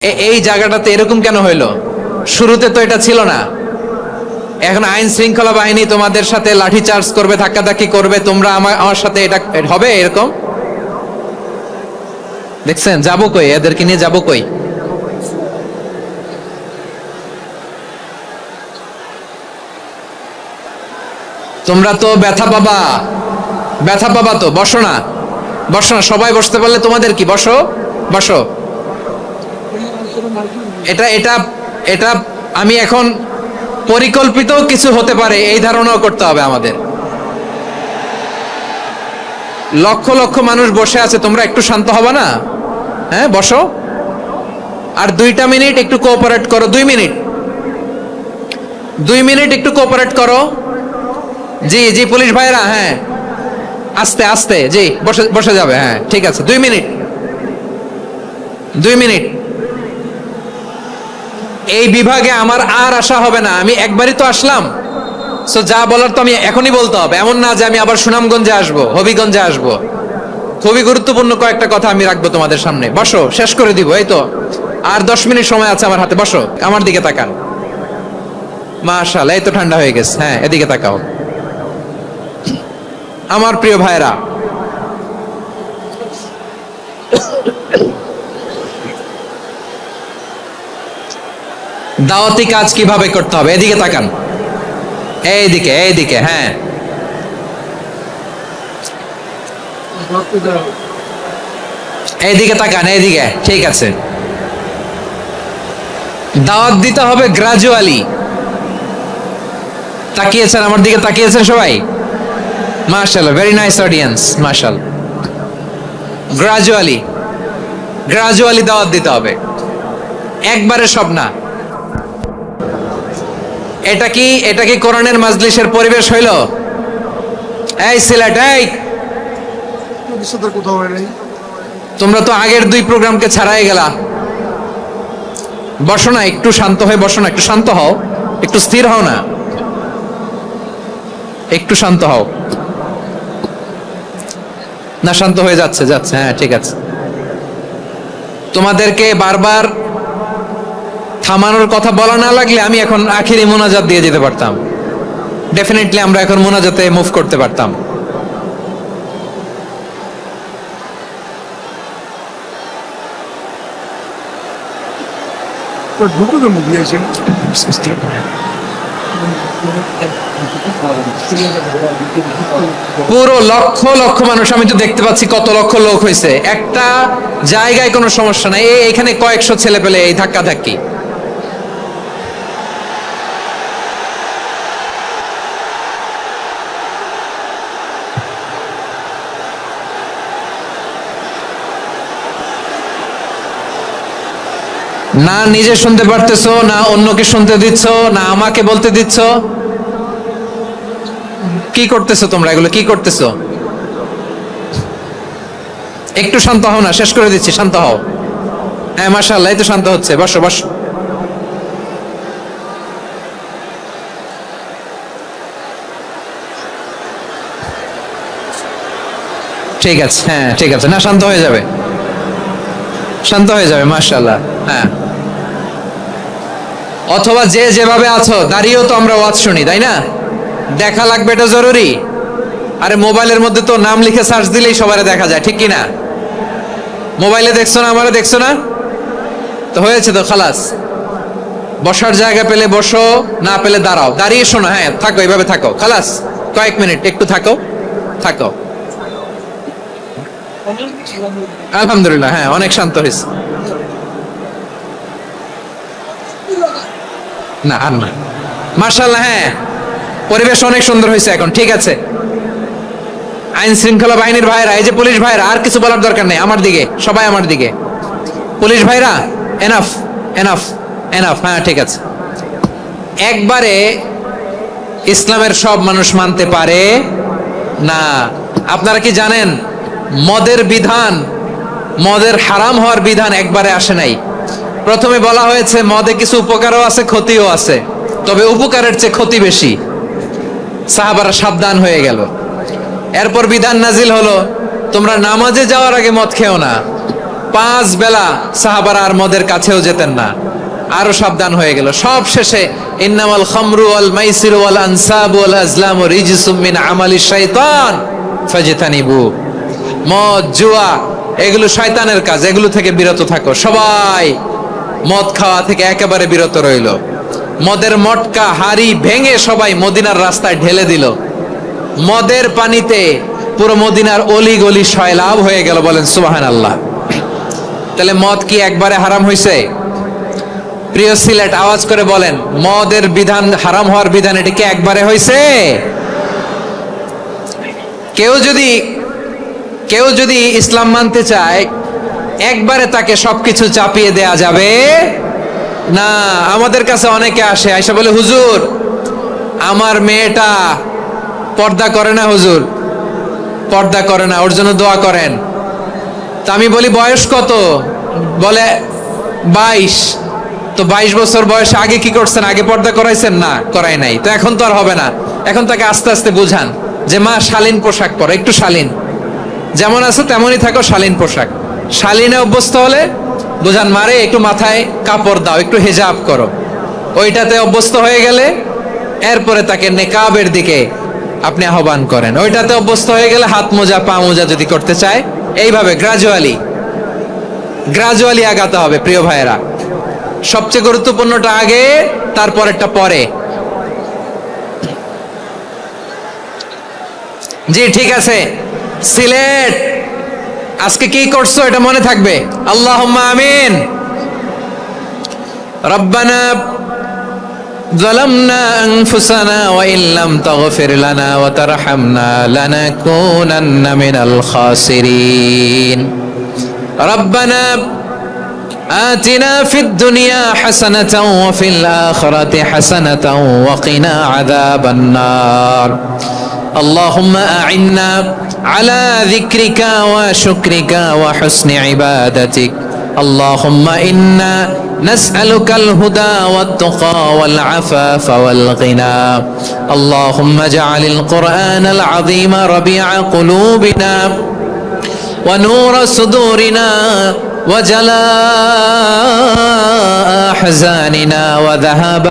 এই জায়গাটাতে এরকম কেন হইলো? শুরুতে তো এটা ছিল না। এখন আইন শৃঙ্খলা বাহিনী তোমাদের সাথে লাঠি চার্জ করবে, ধাক্কাধাক্কি করবে, তোমরা আমার সাথে এটা হবে এরকম? দেখছেন যাবো কই, এদেরকে নিয়ে যাবো কই? তোমরা তো ব্যথা পাবা, ব্যথা পাবা তো। বসো না, বসো না, সবাই বসতে পারলে তোমাদের কি, বসো বসো। এটা এটা এটা আমি এখন পরিকল্পিত কিছু হতে পারে এই ধারণাও করতে হবে আমাদের। লক্ষ লক্ষ মানুষ বসে আছে, তোমরা একটু শান্ত হবে না? হ্যাঁ বসো, আর 2টা মিনিট একটু কোঅপারেট করো। 2 মিনিট, 2 মিনিট একটু কোঅপারেট করো। জি জি পুলিশ ভাইরা, হ্যাঁ আস্তে আস্তে, জি বসে বসে যাবে, হ্যাঁ ঠিক আছে। 2 মিনিট, 2 মিনিট। এই বিভাগে আমার আর আসা হবে না, আমি একবারই তো আসলাম, সো যা বলার তো আমি এখনই বলতে হবে। এমন না যে আমি আবার সুনামগঞ্জে আসবো, হবিগঞ্জে আসবো। খুবই গুরুত্বপূর্ণ কয়েকটা কথা আমি রাখবো তোমাদের সামনে। বসো, শেষ করে দিব, এই তো আর 10 মিনিট সময় আছে আমার হাতে। বসো, আমার দিকে তাকান। মাশাআল্লাহ, এই তো ঠান্ডা হয়ে গেছে। হ্যাঁ এদিকে তাকাও। আমার প্রিয় ভাইরা, দাওয়াতি কাজ কিভাবে করতে হবে এদিকে তাকান। এইদিকে এইদিকে, হ্যাঁ এইদিকে তাকান, এইদিকে, ঠিক আছে। দাওয়াত দিতে হবে গ্রাজুয়ালি। তাকিয়েছেন আমার দিকে, তাকিয়েছেন সবাই? মাশাআল্লাহ, ভেরি নাইস অডিয়েন্স, মাশাআল্লাহ। গ্রাজুয়ালি, গ্রাজুয়ালি দাওয়াত দিতে হবে, একবারে সব না। এটা কি কোরআনের মাজলিসের পরিবেশ হইল? এই সিলেট, এই তোমরা তো আগের 2 প্রোগ্রামকে ছাড়াই গেলা। বসো না, একটু শান্ত হয়ে বসো না, একটু শান্ত হও, একটু স্থির হও না, একটু শান্ত হও না। শান্ত হয়ে যাচ্ছে, যাচ্ছে, হ্যাঁ ঠিক আছে। তোমাদেরকে বারবার থামানোর কথা বলা না লাগলে আমি এখন আখিরি মোনাজাত দিয়ে যেতে পারতাম। ডেফিনেটলি আমরা এখন মোনাজাতে মুভ করতে পারতাম। পুরো লক্ষ লক্ষ মানুষ, আমি তো দেখতে পাচ্ছি কত লক্ষ লোক হয়েছে একটা জায়গায়, কোনো সমস্যা নাই। এখানে কয়েকশো ছেলে পেলে এই ধাক্কা ধাক্কি। না নিজে শুনতে পারতেছো, না অন্যকে শুনতে দিচ্ছ, না আমাকে বলতে দিচ্ছ। কি করতেছো তোমরা, এগুলো কি করতেছো? একটু শান্ত হও না, শেষ করে দিচ্ছি, শান্ত হও। হ্যাঁ মাশাআল্লাহ, এই তো শান্ত হচ্ছে। বসো বসো। ঠিক আছে, হ্যাঁ ঠিক আছে, না শান্ত হয়ে যাবে, শান্ত হয়ে যাবে, মাশাআল্লাহ। হ্যাঁ, অথবা যে যেভাবে আছো দাঁড়িয়েও তো আমরা ওয়াজ শুনি, তাই না? দেখা লাগবে, এটা জরুরি। আরে মোবাইলের মধ্যে তো নাম লিখে সার্চ দিলেই সবারে দেখা যায়, ঠিক কি না? মোবাইলে দেখছো না, আমারে দেখছো না, তো হয়েছে তো, খালাস। বসার জায়গা পেলে বসো, না পেলে দাঁড়াও, দাঁড়িয়ে শোনো। হ্যাঁ থাকো, এইভাবে থাকো, খালাস। কয়েক মিনিট একটু থাকো, থাকো। আলহামদুলিল্লাহ, হ্যাঁ অনেক শান্ত হয়েছে। না আর না, মাশাআল্লাহ, হ্যাঁ পরিবেশ অনেক সুন্দর হয়েছে এখন, ঠিক আছে। আইন শৃঙ্খলা বাহিনীর ভাইরা, এই যে পুলিশ ভাইরা, আর কিছু বলার দরকার নেই। আমার দিকে সবাই, আমার দিকে। পুলিশ ভাইরা, এনাফ এনাফ এনাফ, হ্যাঁ ঠিক আছে। একবারে ইসলামের সব মানুষ মানতে পারে না। আপনারা কি জানেন মদের বিধান, মদের হারাম হওয়ার বিধান একবারে আসে নাই। প্রথমে বলা হয়েছে মদে কিছু উপকারও আছে, ক্ষতিও আছে, তবে উপকারের চেয়ে ক্ষতি বেশি। সাহাবারা সাবধান হয়ে গেল। এরপর বিধান নাজিল হলো, তোমরা নামাজে যাওয়ার আগে মদ খেও না। 5 বেলা সাহাবারা আর মদের কাছেও যেতেন না, আরো সাবধান হয়ে গেল। সব শেষে ইন্নামাল খামরু ওয়াল মাইসিরু ওয়াল আনসাবু ওয়াল আজলামু রিজসুম মিন আমালিশ শাইতান ফাজতানিবু। মদ, জুয়া এগুলো শয়তানের কাজ, এগুলো থেকে বিরত থাকো। সবাই মদ খাওয়া থেকে একেবারে বিরত রইল। মদের মটকা হাড়ি ভেঙে সবাই মদিনার রাস্তায় ঢেলে দিল। মদের পানিতে পুরো মদিনার অলি গলি সয়লাভ হয়ে গেল। বলেন সুবহানাল্লাহ। তাহলে মদ কি একবারে হারাম হয়েছে? প্রিয় সিলেট, আওয়াজ করে বলেন, মদের বিধান, হারাম হওয়ার বিধান এটা কি একবারে হয়েছে? কেউ যদি ইসলাম মানতে চায় একবারে তাকে সবকিছু চাপিয়ে দেয়া যাবে না। আমাদের কাছে অনেকে আসে, আয়সা বলে, হুজুর আমার মেয়েটা পর্দা করে না, হুজুর পর্দা করে না, ওর জন্য দোয়া করেন। তা আমি বলি বয়স কত? বলে 22। তো 22 বছর বয়সে আগে কি করছেন? আগে পর্দা করাইছেন? না, করাই নাই। তো এখন তো আর হবে না। এখন তাকে আস্তে আস্তে বুঝান যে মা শালীন পোশাক পরো, একটু শালীন, যেমন আছে তেমনই থাকো, শালীন পোশাক। শালীনে অভ্যস্ত হলে বুঝান, মারে একটু মাথায় কাপড় দাও, একটু হেজাব করো। ওইটাতে অভ্যস্ত হয়ে গেলে এরপরে তাকে নেকাবের দিকে আপনি আহ্বান করেন। ওইটাতে অভ্যস্ত হয়ে গেলে হাত মোজা, পা মোজা যদি করতে চায়, এইভাবে গ্রাজুয়ালি আগাতে হবে। প্রিয় ভাইয়েরা, সবচেয়ে গুরুত্বপূর্ণটা আগে, তারপরেরটা পরে। জি ঠিক আছে। সিলেট আজকে কি করছো এটা মনে থাকবে। আল্লাহুম্মা আমিন। রব্বানা ظلمنا أنفسنا وإن لم تغفر لنا وترحمنا لنكونن من الخاسرين ربنا آتنا في الدنيا حسنة وفي الآخرة حسنة وقنا عذاب النار اللهم أعنا على ذكرك وشكرك وحسن عبادتك اللهم إنا نسألك الهدى والتقى والعفاف والغنى اللهم اجعل القرآن العظيم ربيع قلوبنا ونور صدورنا وجلاء أحزاننا وذهاب